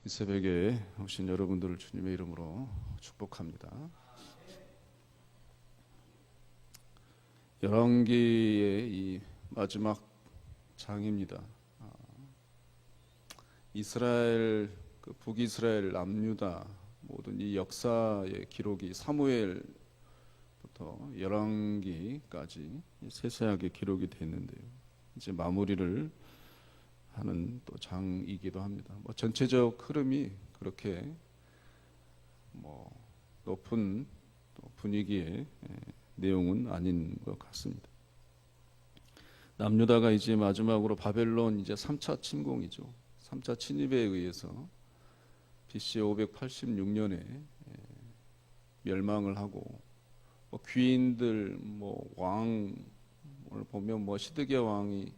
이 새벽에 오신 여러분들을 주님의 이름으로 축복합니다. 열왕기의 이 마지막 장입니다. 이스라엘, 북이스라엘, 남유다 모든 이 역사의 기록이 사무엘부터 열왕기까지 세세하게 기록이 됐는데요. 이제 마무리를 하는 또 장이기도 합니다. 전체적 흐름이 그렇게 높은 또 분위기의 내용은 아닌 것 같습니다. 남유다가 이제 마지막으로 바벨론 이제 3차 침공이죠. 3차 침입에 의해서 BC 586년에 멸망을 하고 귀인들 왕을 보면 시드기야 왕이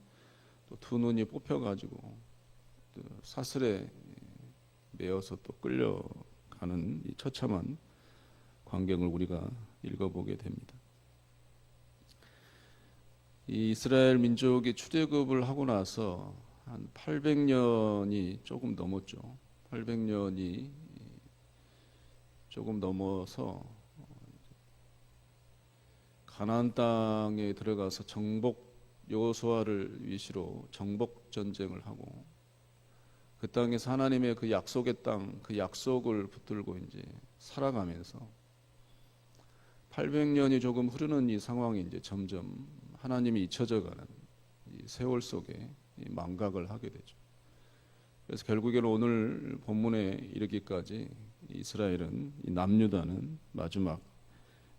또 두 눈이 뽑혀가지고 또 사슬에 매어서 또 끌려가는 이 처참한 광경을 우리가 읽어보게 됩니다. 이 이스라엘 민족이 출애굽을 하고 나서 한 800년이 조금 넘었죠. 800년이 조금 넘어서 가나안 땅에 들어가서 정복 여호수아를 위시로 정복 전쟁을 하고 그 땅에서 하나님의 그 약속의 땅, 그 약속을 붙들고 이제 살아가면서 800년이 조금 흐르는 이 상황이 이제 점점 하나님이 잊혀져가는 이 세월 속에 이 망각을 하게 되죠. 그래서 결국에는 오늘 본문에 이르기까지 이스라엘은, 이 남유다는 마지막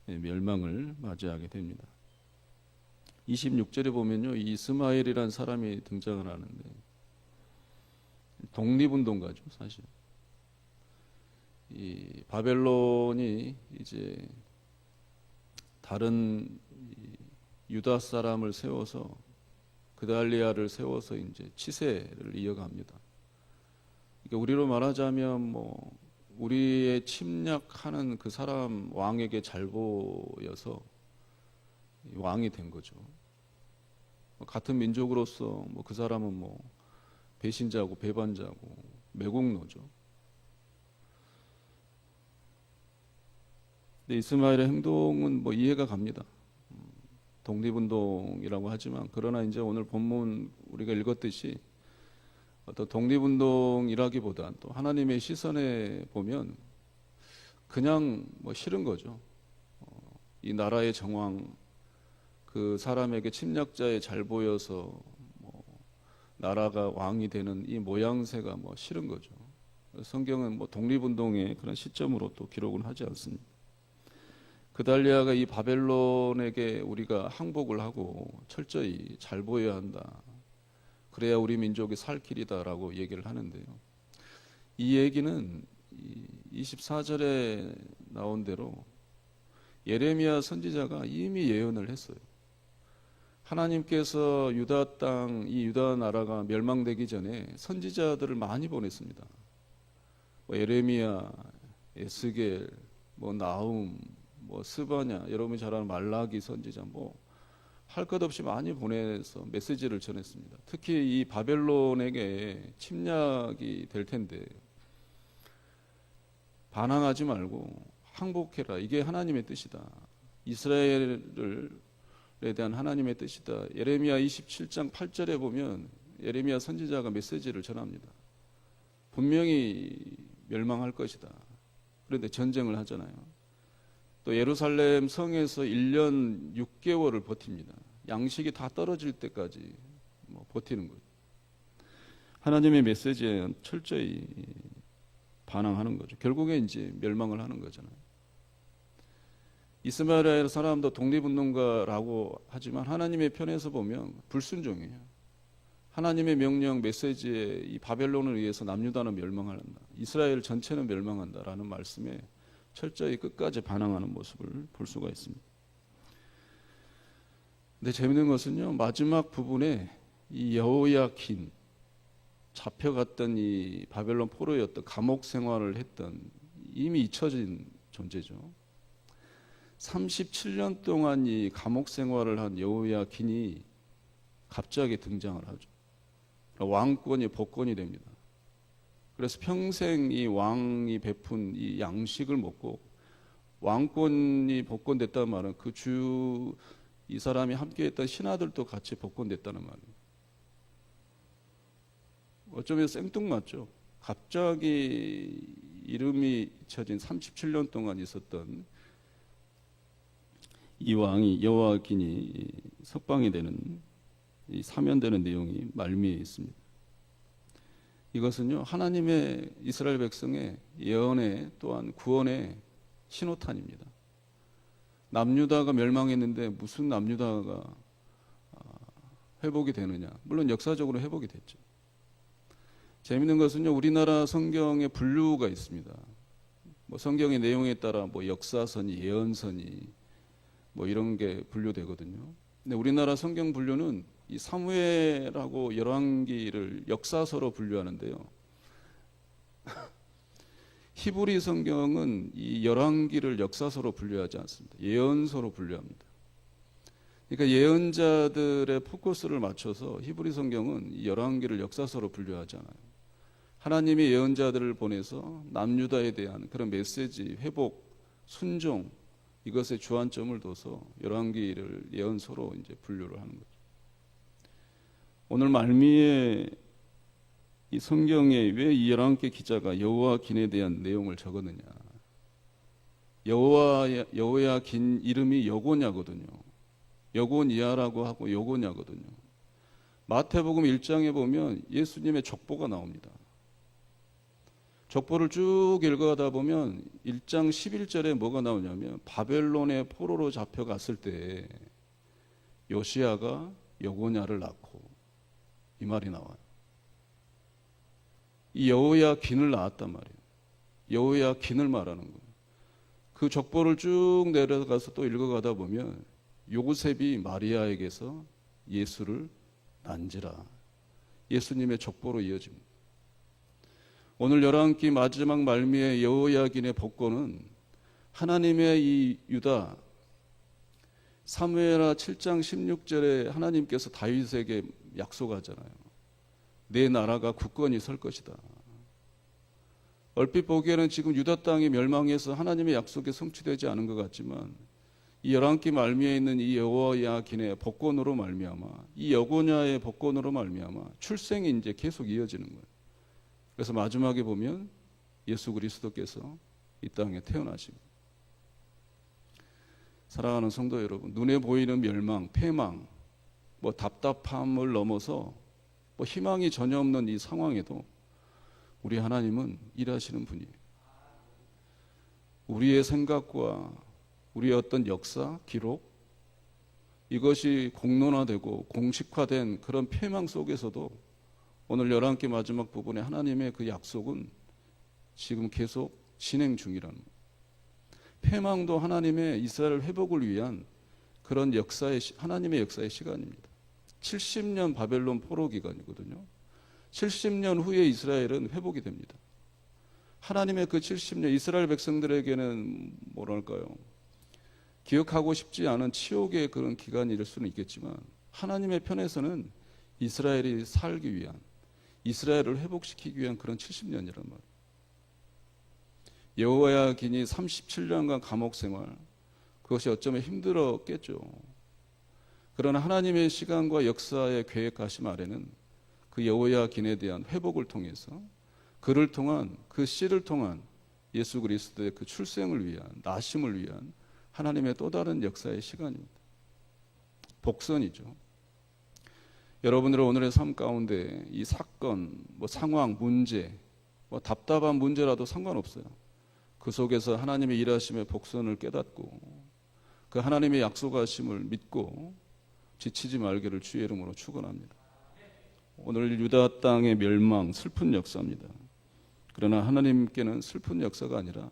멸망을 맞이하게 됩니다. 26절에 보면요, 이 이스마엘이라는 사람이 등장을 하는데 독립운동가죠, 사실. 이 바벨론이 이제 다른 유다 사람을 세워서 그달리아를 세워서 이제 치세를 이어갑니다. 그러니까 우리로 말하자면 우리의 침략하는 그 사람 왕에게 잘 보여서 왕이 된 거죠. 같은 민족으로서 그 사람은 배신자고 배반자고 매국노죠. 근데 이스마엘의 행동은 이해가 갑니다. 독립운동이라고 하지만 그러나 이제 오늘 본문 우리가 읽었듯이 어떤 독립운동이라기보단 또 하나님의 시선에 보면 그냥 싫은 거죠. 이 나라의 정황, 그 사람에게 침략자에 잘 보여서 나라가 왕이 되는 이 모양새가 싫은 거죠. 성경은 독립운동의 그런 시점으로 또 기록은 하지 않습니다. 그달리아가 이 바벨론에게 우리가 항복을 하고 철저히 잘 보여야 한다. 그래야 우리 민족이 살 길이다라고 얘기를 하는데요. 이 얘기는 24절에 나온 대로 예레미야 선지자가 이미 예언을 했어요. 하나님께서 유다 땅, 이 유다 나라가 멸망되기 전에 선지자들을 많이 보냈습니다. 예레미야, 에스겔, 나훔, 스바냐, 여러분이 잘 아는 말라기 선지자 할 것 없이 많이 보내서 메시지를 전했습니다. 특히 이 바벨론에게 침략이 될 텐데 반항하지 말고 항복해라. 이게 하나님의 뜻이다. 이스라엘에 대한 하나님의 뜻이다. 예레미야 27장 8절에 보면 예레미야 선지자가 메시지를 전합니다. 분명히 멸망할 것이다. 그런데 전쟁을 하잖아요. 또 예루살렘 성에서 1년 6개월을 버팁니다. 양식이 다 떨어질 때까지 버티는 거죠. 하나님의 메시지에 철저히 반항하는 거죠. 결국에 이제 멸망을 하는 거잖아요. 이스마엘 사람도 독립운동가라고 하지만 하나님의 편에서 보면 불순종이에요. 하나님의 명령 메시지에 이 바벨론을 위해서 남유다는 멸망한다. 이스라엘 전체는 멸망한다라는 말씀에 철저히 끝까지 반항하는 모습을 볼 수가 있습니다. 근데 재밌는 것은요, 마지막 부분에 이 여호야킨, 잡혀갔던 이 바벨론 포로였던 감옥 생활을 했던 이미 잊혀진 존재죠. 37년 동안 이 감옥 생활을 한 여호야킨이 갑자기 등장을 하죠. 왕권이 복권이 됩니다. 그래서 평생 이 왕이 베푼 이 양식을 먹고 왕권이 복권됐다는 말은 그 주 이 사람이 함께했던 신하들도 같이 복권됐다는 말이에요. 어쩌면 생뚱맞죠. 갑자기 이름이 잊혀진 37년 동안 있었던 이 왕이 여호와긴이 석방이 되는 이 사면되는 내용이 말미에 있습니다. 이것은요 하나님의 이스라엘 백성의 예언의 또한 구원의 신호탄입니다. 남유다가 멸망했는데 무슨 남유다가 회복이 되느냐? 물론 역사적으로 회복이 됐죠. 재미있는 것은요 우리나라 성경에 분류가 있습니다. 뭐 성경의 내용에 따라 뭐 역사선이, 예언선이 뭐 이런 게 분류되거든요. 근데 우리나라 성경 분류는 이 사무엘하고 열왕기를 역사서로 분류하는데요. 히브리 성경은 이 열왕기를 역사서로 분류하지 않습니다. 예언서로 분류합니다. 그러니까 예언자들의 포커스를 맞춰서 히브리 성경은 이 열왕기를 역사서로 분류하잖아요. 하나님이 예언자들을 보내서 남유다에 대한 그런 메시지, 회복, 순종 이것에 주안점을 둬서 열왕기를 예언서로 이제 분류를 하는 거죠. 오늘 말미에 이 성경에 왜 이 열왕기 기자가 여호야긴에 대한 내용을 적었느냐? 여호야긴 이름이 여고냐거든요. 여고니아라고 하고 여고냐거든요. 마태복음 1장에 보면 예수님의 족보가 나옵니다. 족보를 쭉 읽어가다 보면 1장 11절에 뭐가 나오냐면 바벨론의 포로로 잡혀갔을 때 요시야가 여고냐를 낳고 이 말이 나와요. 이 여호야긴을 낳았단 말이에요. 여호야긴을 말하는 거예요. 그 족보를 쭉 내려가서 또 읽어가다 보면 요셉이 마리아에게서 예수를 난지라 예수님의 족보로 이어집니다. 오늘 열왕기 마지막 말미에 여호야긴의 복권은 하나님의 이 유다 사무엘하 7장 16절에 하나님께서 다윗에게 약속하잖아요. 내 나라가 굳건히 설 것이다. 얼핏 보기에는 지금 유다 땅이 멸망해서 하나님의 약속이 성취되지 않은 것 같지만 이 열왕기 말미에 있는 이 여호야긴의 복권으로 말미암아 이 여고냐의 복권으로 말미암아 출생이 이제 계속 이어지는 거예요. 그래서 마지막에 보면 예수 그리스도께서 이 땅에 태어나십니다. 사랑하는 성도 여러분, 눈에 보이는 멸망, 패망, 뭐 답답함을 넘어서 뭐 희망이 전혀 없는 이 상황에도 우리 하나님은 일하시는 분이에요. 우리의 생각과 우리의 어떤 역사, 기록 이것이 공론화되고 공식화된 그런 패망 속에서도 오늘 열왕기 마지막 부분에 하나님의 그 약속은 지금 계속 진행 중이라는 거예요. 패망도 하나님의 이스라엘 회복을 위한 그런 역사의 하나님의 역사의 시간입니다. 70년 바벨론 포로 기간이거든요. 70년 후에 이스라엘은 회복이 됩니다. 하나님의 그 70년 이스라엘 백성들에게는 뭐랄까요? 기억하고 싶지 않은 치욕의 그런 기간일 수는 있겠지만 하나님의 편에서는 이스라엘이 살기 위한 이스라엘을 회복시키기 위한 그런 70년이란 말이에요. 여호야긴이 37년간 감옥 생활 그것이 어쩌면 힘들었겠죠. 그러나 하나님의 시간과 역사의 계획하심 아래는 그 여호야긴에 대한 회복을 통해서 그를 통한 그 씨를 통한 예수 그리스도의 그 출생을 위한 나심을 위한 하나님의 또 다른 역사의 시간입니다. 복선이죠. 여러분들의 오늘의 삶 가운데 이 사건, 뭐 상황, 문제, 뭐 답답한 문제라도 상관없어요. 그 속에서 하나님의 일하심의 복선을 깨닫고 그 하나님의 약속하심을 믿고 지치지 말기를 주의 이름으로 축원합니다. 오늘 유다 땅의 멸망, 슬픈 역사입니다. 그러나 하나님께는 슬픈 역사가 아니라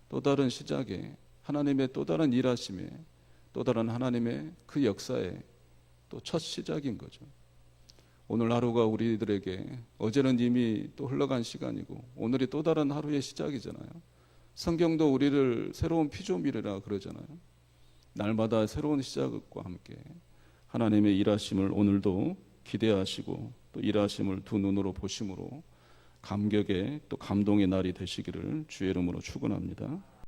또 다른 시작에 하나님의 또 다른 일하심에 또 다른 하나님의 그 역사의 또 첫 시작인 거죠. 오늘 하루가 우리들에게 어제는 이미 또 흘러간 시간이고 오늘이 또 다른 하루의 시작이잖아요. 성경도 우리를 새로운 피조물이라 그러잖아요. 날마다 새로운 시작과 함께 하나님의 일하심을 오늘도 기대하시고 또 일하심을 두 눈으로 보심으로 감격의 또 감동의 날이 되시기를 주의 이름으로 축원합니다.